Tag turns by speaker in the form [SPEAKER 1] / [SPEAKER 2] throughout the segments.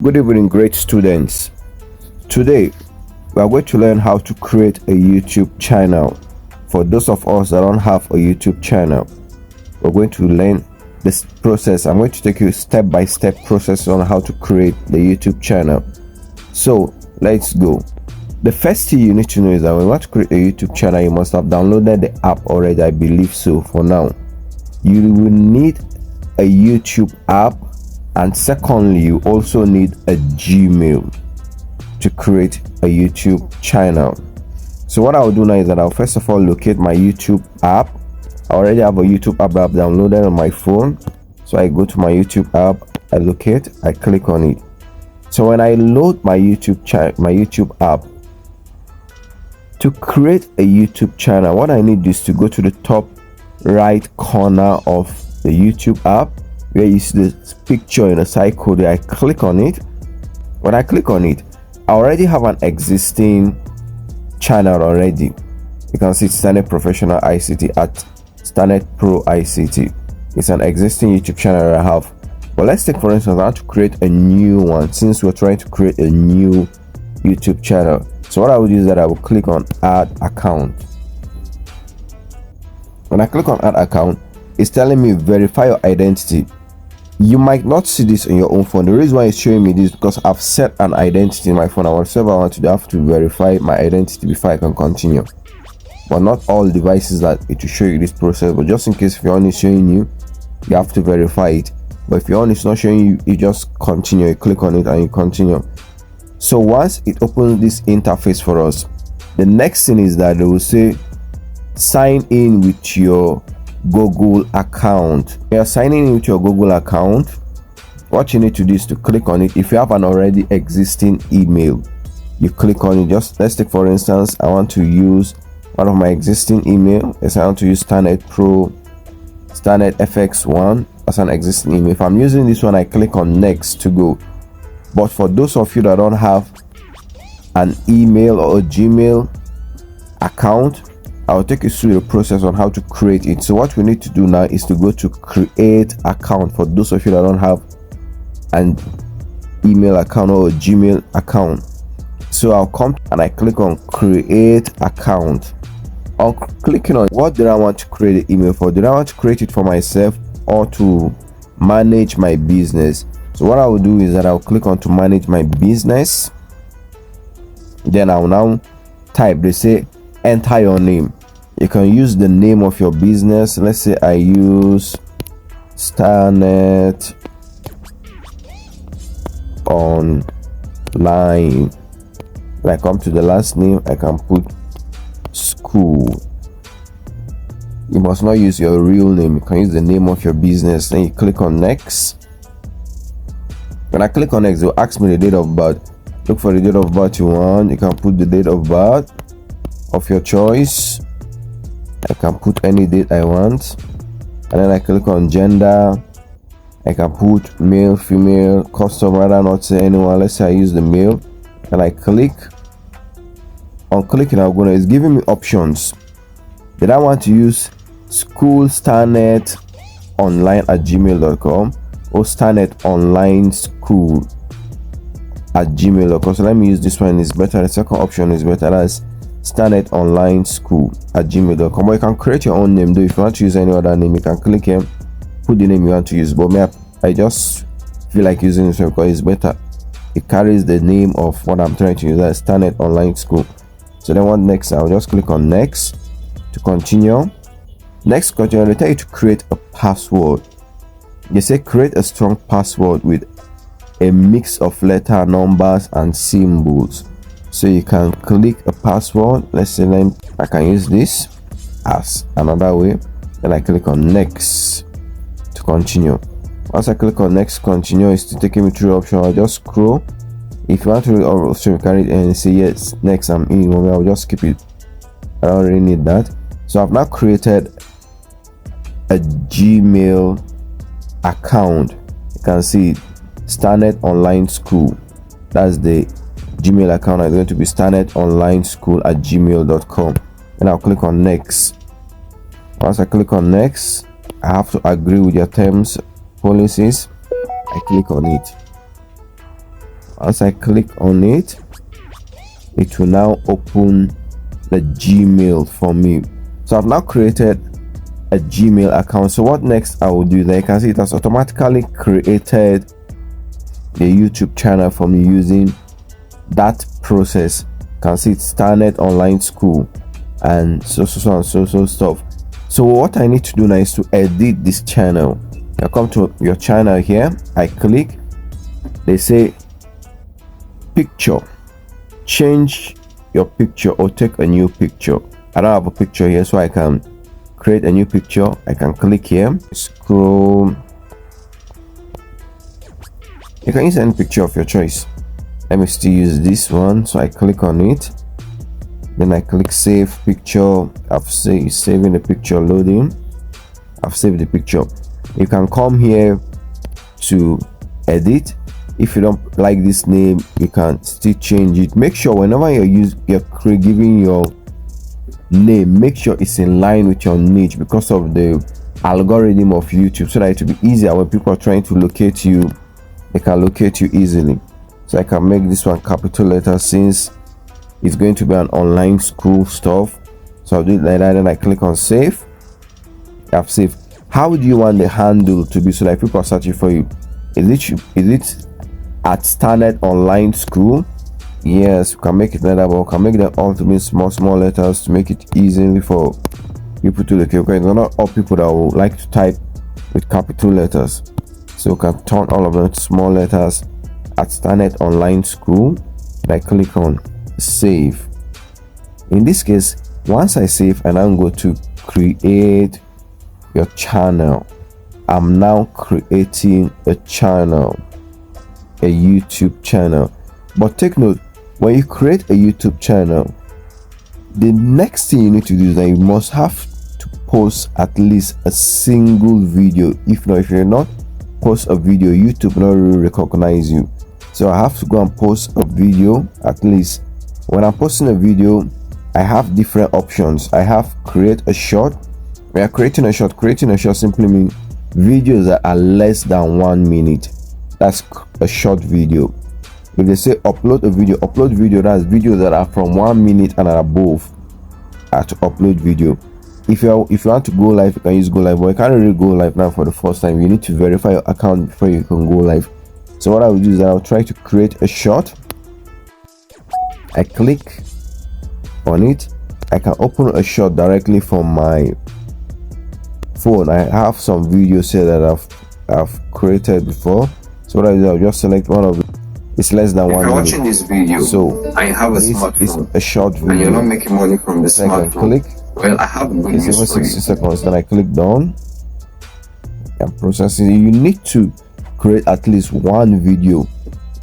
[SPEAKER 1] Good evening, great students. Today, we are going to learn how to create a YouTube channel. For those of us that don't have a YouTube channel, we're going to learn this process. I'm going to take you step-by-step process on how to create the YouTube channel. So, let's go. The first thing you need to know is that when you want to create a YouTube channel, you must have downloaded the app already. I believe so. For now, you will need a YouTube app. And secondly, you also need a Gmail to create a YouTube channel. So what I'll do now is that I'll first of all locate my YouTube app. I already have a YouTube app that I've downloaded on my phone. So I go to my YouTube app, I locate, I click on it. So when I load my YouTube app, to create a YouTube channel, what I need is to go to the top right corner of the YouTube app, where you see this picture in a cycle there. I click on it. When I click on it, I already have an existing channel already. You can see Standard Professional ICT at Standard Pro ICT. It's an existing YouTube channel that I have. But let's take, for instance, I want to create a new one, since we're trying to create a new YouTube channel. So what I will do is that I will click on Add Account. When I click on Add Account, it's telling me verify your identity. You might not see this on your own phone. The reason why it's showing me this is because I've set an identity in my phone. And whatever I want to do, I have to verify my identity before I can continue. But not all devices that it will show you this process. But just in case if your own is showing you, you have to verify it. But if your own is not showing you, you just continue. You click on it and you continue. So once it opens this interface for us, the next thing is that they will say sign in with your Google account. You are signing in with your Google account. What you need to do is to click on it. If you have an already existing email, you click on it. Just let's take, for instance, I want to use one of my existing email. Yes, I want to use Standard Pro Standard FX1 as an existing email. If I'm using this one, I click on next to go. But for those of you that don't have an email or a Gmail account, I'll take you through the process on how to create it. So what we need to do now is to go to create account for those of you that don't have an email account or a Gmail account. So I'll come and I click on create account. On clicking on what do I want to create the email for? Do I want to create it for myself or to manage my business? So what I will do is that I'll click on to manage my business. Then I'll now type, they say enter your name. You can use the name of your business. Let's say I use Starnet Online. When I come to the last name, I can put school. You must not use your real name. You can use the name of your business. Then you click on next. When I click on next, it will ask me the date of birth. Look for the date of birth you want. You can put the date of birth of your choice. I can put any date I want, and then I click on gender. I can put male, female, custom, rather not say anyone. Let's say I use the male, and I click. On clicking, it's giving me options. Did I want to use school starnet online at gmail.com or starnet online school at gmail.com? So let me use this one. Is better. The second option is better. That's Starnet Online School at gmail.com. Or you can create your own name though. If you want to use any other name, you can click here, put the name you want to use. But I just feel like using this one because it's better. It carries the name of what I'm trying to use, that's Starnet Online School. So then what next? I'll just click on next to continue. Next, continue. They tell you to create a password. They say create a strong password with a mix of letter, numbers and symbols. So you can click a password. Let's say I can use this as another way. Then I click on next to continue. Once I click on next, continue, is to take me through the option. I'll just scroll. If you want to read all option, you can read and say yes, next I'm in. I'll just skip it. I don't really need that. So I've now created a Gmail account. You can see Starnet Online School. That's the Gmail account. Is going to be Starnet Online School at gmail.com. And I'll click on next. Once I click on next, I have to agree with your terms, policies. I click on it. As I click on it, it will now open the Gmail for me. So I've now created a Gmail account. So what next I will do, there you can see it has automatically created the YouTube channel for me using that process. You can see it's Starnet Online School and so stuff. So what I need to do now is to edit this channel. I come to your channel here, I click, they say picture, change your picture or take a new picture. I don't have a picture here, so I can create a new picture. I can click here, scroll, you can use any picture of your choice. Let me still use this one, so I click on it, then I click save picture. I've saving the picture, loading. I've saved the picture. You can come here to edit. If you don't like this name, you can still change it. Make sure whenever you're giving your name, make sure it's in line with your niche because of the algorithm of YouTube, so that it will be easier when people are trying to locate you. They can locate you easily. So I can make this one capital letter since it's going to be an online school stuff. So I'll do it like that, and I click on save. I've saved. How do you want the handle to be so that people are searching for you? Is it at Starnet Online School? Yes, you can make it like that, but we can make them all to be small letters to make it easy for people to locate. Because not all people that would like to type with capital letters, so we can turn all of them to small letters at Starnet Online School. And I click on save. In this case, once I save and I'm going to create your channel, I'm now creating a channel, a YouTube channel. But take note, when you create a YouTube channel, the next thing you need to do is that you must have to post at least a single video. If you're not post a video, YouTube will not really recognize you. So I have to go and post a video. At least when I'm posting a video, I have different options. I have create a short. We are creating a short simply means videos that are less than 1 minute. That's a short video. If they say upload video, that's videos that are from 1 minute and above to upload video. If you want to go live, you can use go live, but you can't really go live now for the first time. You need to verify your account before you can go live. So what I will do is I'll try to create a short. I click on it. I can open a short directly from my phone. I have some videos here that I've created before. So what I do, I'll just select one of them. It's less than 1 minute. If you're watching this video, so I have a smartphone. It's a short video. And you're not making money from the smartphone. Click. Well, I have good news for you. 60 seconds. Then I click done and processing. You need to create at least one video.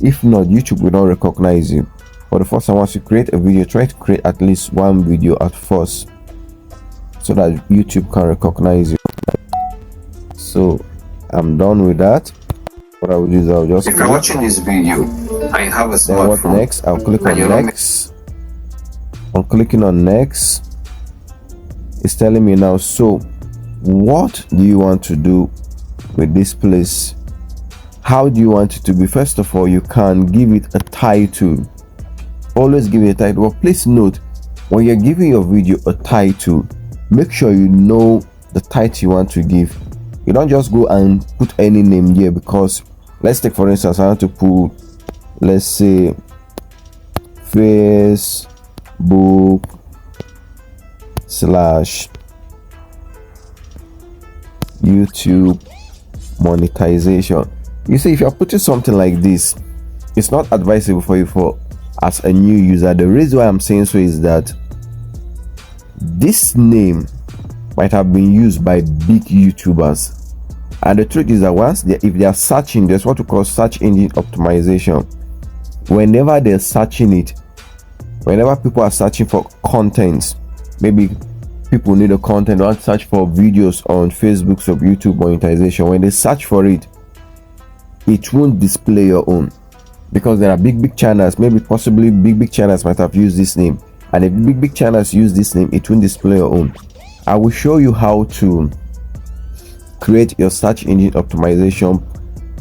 [SPEAKER 1] If not, YouTube will not recognize you. For the first time, once you create a video, try to create at least one video at first, so that YouTube can recognize you. So I'm done with that. What I will do is I'll just, if you're watching this video, I have a smartphone. Then what next? I'll click on next. On clicking on next, it's telling me now, so what do you want to do with this place? How do you want it to be? First of all, you can give it a title. Always give it a title. But please note, when you're giving your video a title, make sure you know the title you want to give. You don't just go and put any name here, because let's take for instance, I want to put, let's say, Facebook / YouTube monetization. You see, if you're putting something like this, it's not advisable for you as a new user. The reason why I'm saying so is that this name might have been used by big YouTubers, and the truth is that if they are searching, there's what we call search engine optimization. Whenever they're searching it, whenever people are searching for content, maybe people need a content, want to search for videos on Facebook, so YouTube monetization, when they search for it, it won't display your own, because there are big channels. Maybe possibly big channels might have used this name, and if big channels use this name, it won't display your own. I will show you how to create your search engine optimization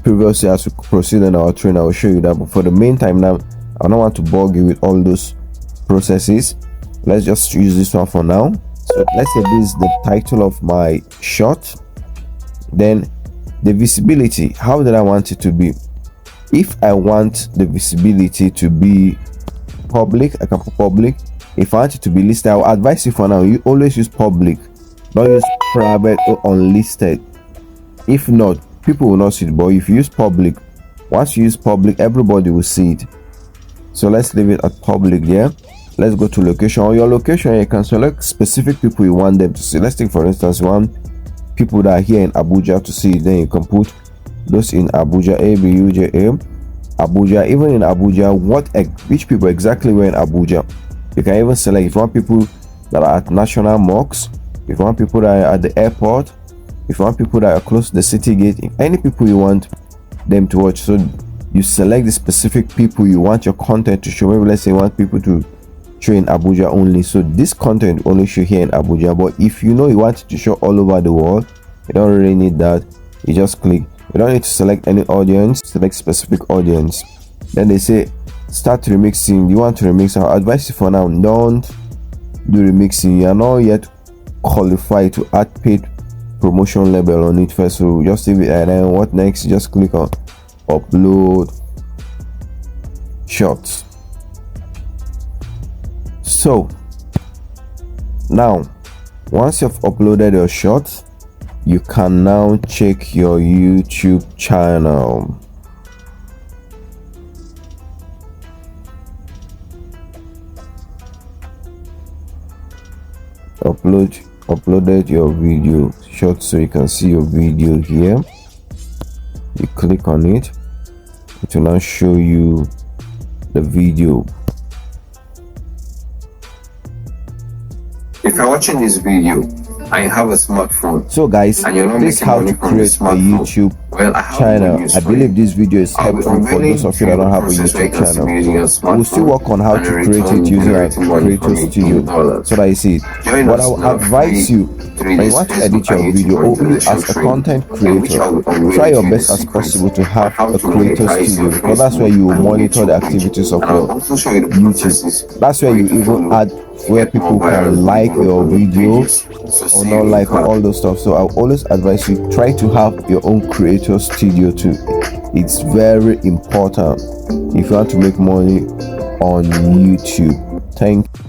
[SPEAKER 1] previously. As we proceed in our training, I will show you that, but for the meantime now, I don't want to bug you with all those processes. Let's just use this one for now. So let's say this is the title of my shot. Then the visibility, how did I want it to be? If I want the visibility to be public, I can put public. If I want it to be listed, I will advise you for now, you always use public, don't use private or unlisted. If not, people will not see it. But if you use public, once you use public, everybody will see it. So let's leave it at public there. Let's go to location. On your location, you can select specific people you want them to see. Let's take, for instance, one people that are here in Abuja to see it. Then you can put those in Abuja, ABUJA, Abuja. Even in Abuja, which people exactly were in Abuja. You can even select if you want people that are at national mosques, if you want people that are at the airport, if you want people that are close to the city gate, if any people you want them to watch. So you select the specific people you want your content to show. Maybe let's say you want people to show in Abuja only, so this content only show here in Abuja. But if you know you want it to show all over the world, you don't really need that. You just click. You don't need to select any audience, select specific audience. Then they say start remixing. You want to remix? I'll advise you for now, don't do remixing. You are not yet qualified to add paid promotion label on it first, so just leave it. And then what next? You just click on upload shots. So now once you've uploaded your shot, you can now check your YouTube channel. Uploaded your video shot, so you can see your video here. You click on it, it will now show you the video. If you're watching this video and you have a smartphone, so guys, this is how to create a YouTube channel. I believe this video is helpful for those of you that don't have a YouTube channel. We'll still work on how to create it using our Creator Studio so that you see it. But I will advise you, when you want to edit your video, or as a content creator, try your best as possible to have a Creator Studio, because that's where you will monitor the activities of your YouTube. That's where you even add where people can like your video or not like, or all those stuff. So I'll always advise you, try to have your own Creator Studio too. It's very important if you want to make money on YouTube. Thank you.